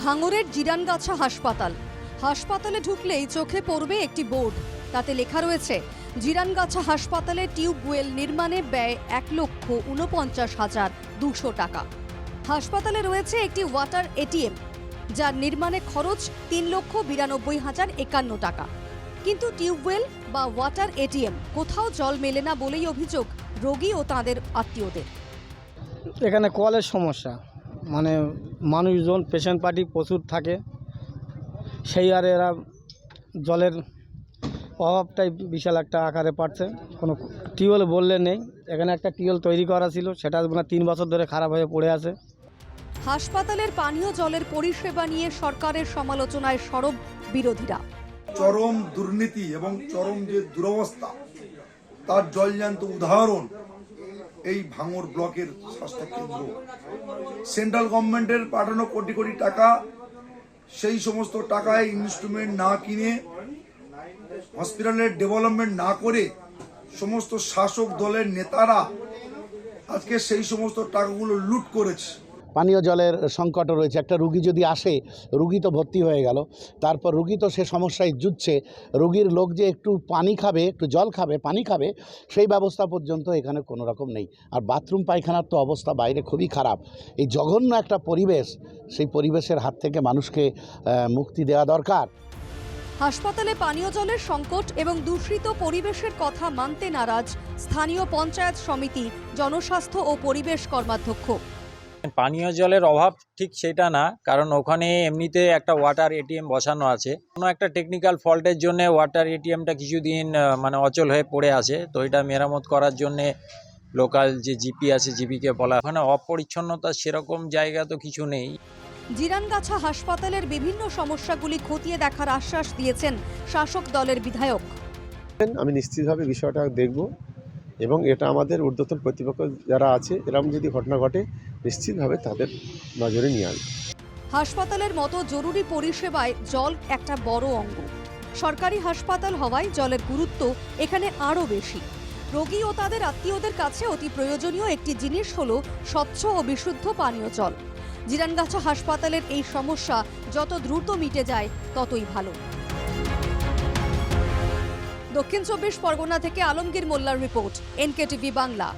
ভাঙড়ের জিরানগাছা হাসপাতাল। হাসপাতালে ঢুকলেই চোখে পড়বে একটি বোর্ড, তাতে লেখা রয়েছে জিরানগাছা হাসপাতালে টিউবওয়েল নির্মাণে ব্যয় ১,৪৯,২০০ টাকা। হাসপাতালে রয়েছে একটি ওয়াটার এটিএম, যার নির্মাণে খরচ ৩,৯২,০৫১ টাকা। কিন্তু টিউবওয়েল বা ওয়াটার এটিএম কোথাও জল মেলে না বলেই অভিযোগ রোগী ও তাঁদের আত্মীয়দের। এখানে কলের সমস্যা, মানে মানুষজন পেশেন্ট পার্টি প্রচুর থাকে, সেই আর এরা জলের অভাবটাই বিশাল একটা আকারে পাচ্ছে। কোনো টিউবওয়েল বললে নেই। এখানে একটা টিউবওয়েল তৈরি করা ছিল, সেটা ৩ বছর ধরে খারাপ হয়ে পড়ে আছে। হাসপাতালের পানীয় জলের পরিষেবা নিয়ে সরকারের সমালোচনায় সরব বিরোধীরা। চরম দুর্নীতি এবং চরম যে দুরবস্থা, তার জলজান্ত উদাহরণ এই ভাঙড় ব্লকের স্বাস্থ্য কেন্দ্র। সেন্ট্রাল গভর্নমেন্টের পাঠানো কোটি কোটি টাকা, সেই সমস্ত টাকায় ইনস্ট্রুমেন্ট না কিনে, হসপিটালের ডেভেলপমেন্ট না করে, সমস্ত শাসক দলের নেতারা আজকে সেই সমস্ত টাকাগুলো লুট করেছে। পানীয় জলের সংকটও রয়েছে। একটা রুগী যদি আসে, রুগী তো ভর্তি হয়ে গেল, তারপর রুগী তো সে সমস্যায় জুঝছে, রুগীর লোক যে একটু পানি খাবে, একটু জল খাবে, পানি খাবে, সেই ব্যবস্থা পর্যন্ত এখানে কোনো রকম নেই। আর বাথরুম পায়খানার তো অবস্থা বাইরে খুবই খারাপ। এই জঘন্য একটা পরিবেশ, সেই পরিবেশের হাত থেকে মানুষকে মুক্তি দেওয়া দরকার। হাসপাতালে পানীয় জলের সংকট এবং দূষিত পরিবেশের কথা মানতে নারাজ স্থানীয় পঞ্চায়েত সমিতি, জনস্বাস্থ্য ও পরিবেশ কর্মাধ্যক্ষ। পানীয় জলের অভাব ঠিক সেটা না, কারণ ওখানে এমনিতে একটা ওয়াটার এটিএম বসানো আছে। কোনো একটা টেকনিক্যাল ফল্টের জন্য ওয়াটার এটিএমটা কিছুদিন অচল হয়ে পড়ে আছে। তো এটা মেরামত করার জন্য লোকাল যে জিপি আছে, জিপিকে বলা। ওখানে অপরিচ্ছন্নতা সেরকম জায়গা তো কিছু নেই। জিরানগাছা হাসপাতালের বিভিন্ন সমস্যাগুলি খতিয়ে দেখার আশ্বাস দিয়েছেন শাসক দলের বিধায়ক। আমি নিশ্চিতভাবে বিষয়টা দেখব এবং এটা আমাদের ঊর্ধ্বতন কর্তৃপক্ষ যারা আছে, এরকম যদি ঘটনা ঘটে নিশ্চিতভাবে তাদের নজরে নিয়ে আসবে। হাসপাতালের মতো জরুরি পরিষেবায় জল একটা বড় অঙ্গ। সরকারি হাসপাতাল হওয়ায় জলের গুরুত্ব এখানে আরও বেশি। রোগী ও তাদের আত্মীয়দের কাছে অতি প্রয়োজনীয় একটি জিনিস হলো স্বচ্ছ ও বিশুদ্ধ পানীয় জল। জিরানগাছা হাসপাতালের এই সমস্যা যত দ্রুত মিটে যায় ততই ভালো। দক্ষিণ ২৪ পরগনা থেকে আলমগীর মোল্লার রিপোর্ট, NKTV বাংলা।